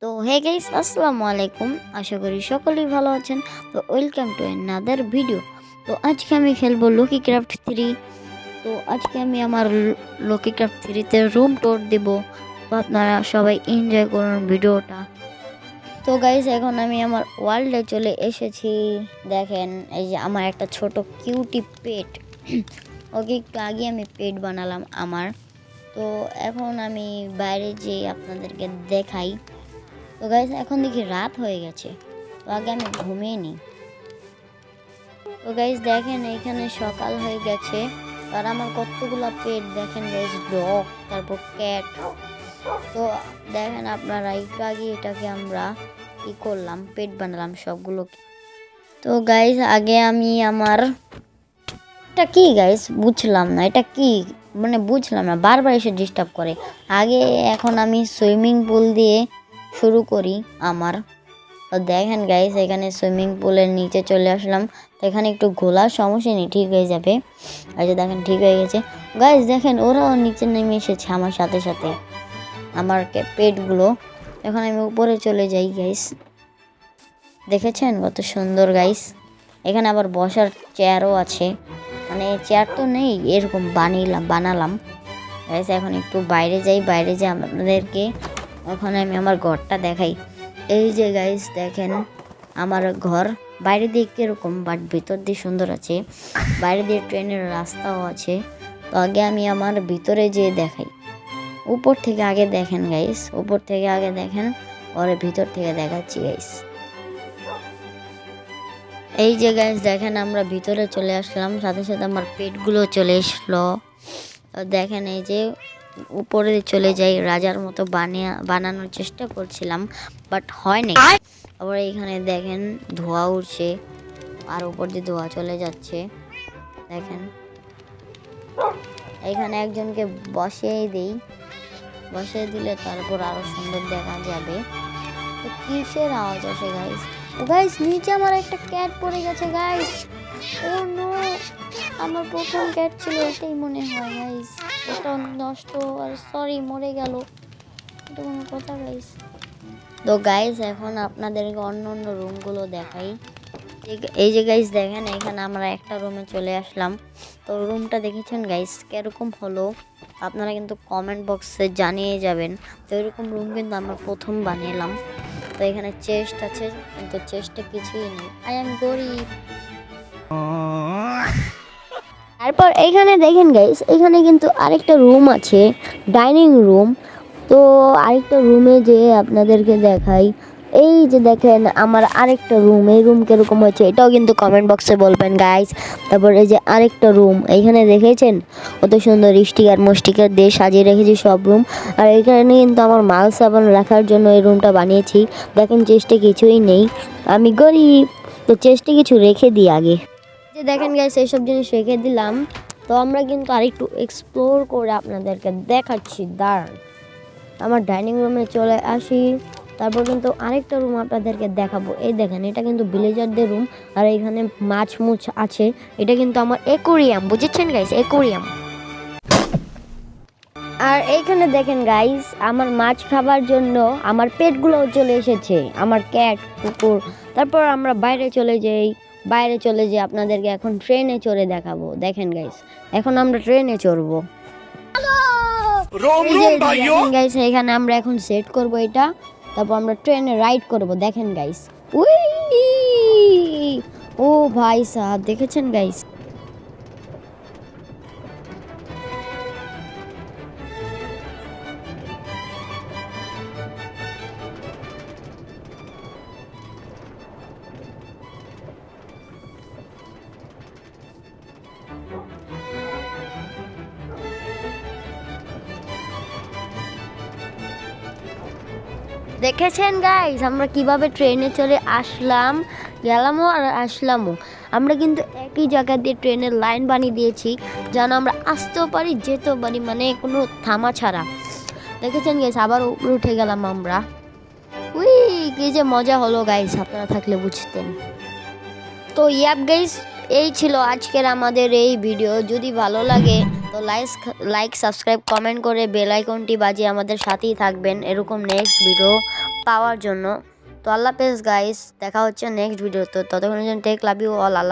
তো hey guys, আসসালামু আলাইকুম। আশা করি সকলেই ভালো আছেন। তো ওয়েলকাম টু অ্যানাদার ভিডিও। তো আজকে আমি খেলবো লকি ক্রাফট 3। তো আজকে আমি আমার লকি ক্রাফট 3তে রুম ট্যুর দেব। তো আপনারা সবাই এনজয় করুন ভিডিওটা। তো গাইস, এখন আমি আমার ওয়ার্ল্ডে চলে এসেছি। দেখেন, এই যে আমার একটা ছোট কিউটি পেট। ওকে একটু আগে আমি পেট বানালাম আমার। তো এখন আমি বাইরে যেয়ে আপনাদেরকে দেখাই। তো গাইস, এখন দেখি রাত হয়ে গেছে। তো আগে আমি ঘুমিয়ে নিই। তো গাইস দেখেন, এখানে সকাল হয়ে গেছে। আর আমার কতগুলা পেট দেখেন গাইস, ডগ, তারপর ক্যাট। তো দেখেন আপনারা, একটু আগে এটাকে আমরা কি করলাম, পেট বানালাম সবগুলো। তো গাইস আগে আমি আমার এটা কি গাইস বুঝলাম না, এটা কি মানে বুঝলাম না, বারবার এসে ডিস্টার্ব করে। আগে এখন আমি সুইমিং পুল দিয়ে শুরু করি আমার। তো দেখেন গাইস, এখানে সুইমিং পুলের নিচে চলে আসলাম। তো এখানে একটু ঘোলার সমস্যা নেই, ঠিক হয়ে যাবে। এই যে দেখেন, ঠিক হয়ে গেছে। গাইস দেখেন, ওরাও নিচে নেমে এসেছে আমার সাথে সাথে, আমার পেটগুলো। এখন আমি উপরে চলে যাই গাইস। দেখেছেন কত সুন্দর গাইস। এখানে আবার বসার চেয়ারও আছে, মানে চেয়ার তো নেই, এরকম বানালাম গাইস। এখন একটু বাইরে যাই, বাইরে যাই আপনাদেরকে ওখানে আমি আমার ঘরটা দেখাই। এই যে গাইস দেখেন আমার ঘর, বাইরে দিয়ে কীরকম বাট ভিতর দিয়ে সুন্দর আছে। বাইরে দিয়ে ট্রেনের রাস্তাও আছে। তো আগে আমি আমার ভিতরে যেয়ে দেখাই। উপর থেকে আগে দেখেন গাইস, উপর থেকে আগে দেখেন, পরে ভিতর থেকে দেখাচ্ছি গাইস। এই যে গাইস দেখেন, আমরা ভিতরে চলে আসলাম, সাথে সাথে আমার পেটগুলো চলে আসলো। দেখেন এই যে উপরে চলে যাই, রাজার মতো বানানোর চেষ্টা করছিলাম, বাট হয় না। আবার এখানে দেখেন ধোঁয়া উঠছে, আর উপর দিয়ে ধোঁয়া চলে যাচ্ছে। দেখেন এখানে একজনকে বসিয়ে দিই, বসিয়ে দিলে তারপর আরো সুন্দর দেখা যাবে। তো কিসের আওয়াজ আসে গাইস? গাইস নিচে আমার একটা ক্যাট পড়ে গেছে গাইস। ও নো, আমার প্রথম ক্যাট ছিল, এটাই মনে হয় গাইস। এটা নষ্ট, আর সরি, মরে গেল। এটা কোনো কথা গাইস? তো গাইস এখন আপনাদেরকে অন্য অন্য রুমগুলো দেখাই। এই যে গাইস দেখেন, এখানে আমরা একটা রুমে চলে আসলাম। তো রুমটা দেখেছেন গাইস কিরকম হলো, আপনারা কিন্তু কমেন্ট বক্সে জানিয়ে যাবেন। তো এরকম রুম কিন্তু আমরা প্রথম বানিয়েলাম। তো এখানে চেস্ট আছে, কিন্তু চেস্টে কিছুই নেই, আই এম গরিব। তারপর এইখানে দেখেন গাইস, এখানে কিন্তু আরেকটা রুম আছে, ডাইনিং রুম। তো আরেকটা রুমে যে আপনাদেরকে দেখাই। এই যে দেখেন আমার আরেকটা রুম, এই রুম কিরকম হয়েছে এটাও কিন্তু কমেন্ট বক্সে বলবেন গাইস। তারপর এই যে আরেকটা রুম, এইখানে দেখেছেন কত সুন্দর স্টিকার দিয়ে সাজিয়ে রেখেছি সব রুম। আর এখানে কিন্তু আমার মাল সাবান রাখার জন্য এই রুমটা বানিয়েছি। দেখেন চেস্টে কিছুই নেই, আমি গরিব, তো চেস্টে কিছু রেখে দিই আগে। যে দেখেন গাইস, এইসব জিনিস রেখে দিলাম। তো আমরা কিন্তু আরেকটু এক্সপ্লোর করে আপনাদেরকে দেখাচ্ছি, দাঁড়ান। আমার ডাইনিং রুমে চলে আসি, তারপর কিন্তু আরেকটা রুম আপনাদেরকে দেখাবো। এই দেখেন, এটা কিন্তু ভিলেজারদের রুম, আর এখানে মাছ আছে। এটা কিন্তু আমার অ্যাকোরিয়াম, বুঝেছেন গাইস, অ্যাকোরিয়াম। আর এইখানে দেখেন গাইস, আমার মাছ খাবার জন্য আমার পেটগুলোও চলে এসেছে, আমার ক্যাট, কুকুর। তারপর আমরা বাইরে চলে যাই, আপনাদেরকে এখন ট্রেনে চড়ে দেখাবো। দেখেন গাইস, এখন আমরা ট্রেনে চড়বো। গাইস এখানে আমরা এখন সেট করব এটা, তারপর আমরা ট্রেনে রাইড করব। দেখেন গাইস, উই, ও ভাই সাহেব, দেখেছেন গাইস? দেখেছেন গাইস, আমরা কিভাবে ট্রেনে চড়ে গেলামও আর আসলামও। আমরা কিন্তু একই জায়গা দিয়ে ট্রেনের লাইন বানিয়ে দিয়েছি, যেন আমরা আসতেও পারি, যেতেও পারি, মানে কোনো থামা ছাড়া। দেখেছেন গাইস, আবার উপরে উঠে গেলাম আমরা। উই, কি যে মজা হলো গাইস, আপনারা থাকলে বুঝতেন। তো ইয়াপ গাইস, এই ছিল আজকের আমাদের এই ভিডিও। যদি ভালো লাগে তো লাইক সাবস্ক্রাইব কমেন্ট করে বেল আইকনটি বাজিয়ে আমাদের সাথেই থাকবেন এরকম নেক্সট ভিডিও পাওয়ার জন্য। তো আল্লাহ হাফেজ গাইস, দেখা হচ্ছে নেক্সট ভিডিওতে। ততক্ষণের জন্য take love you all. Allah.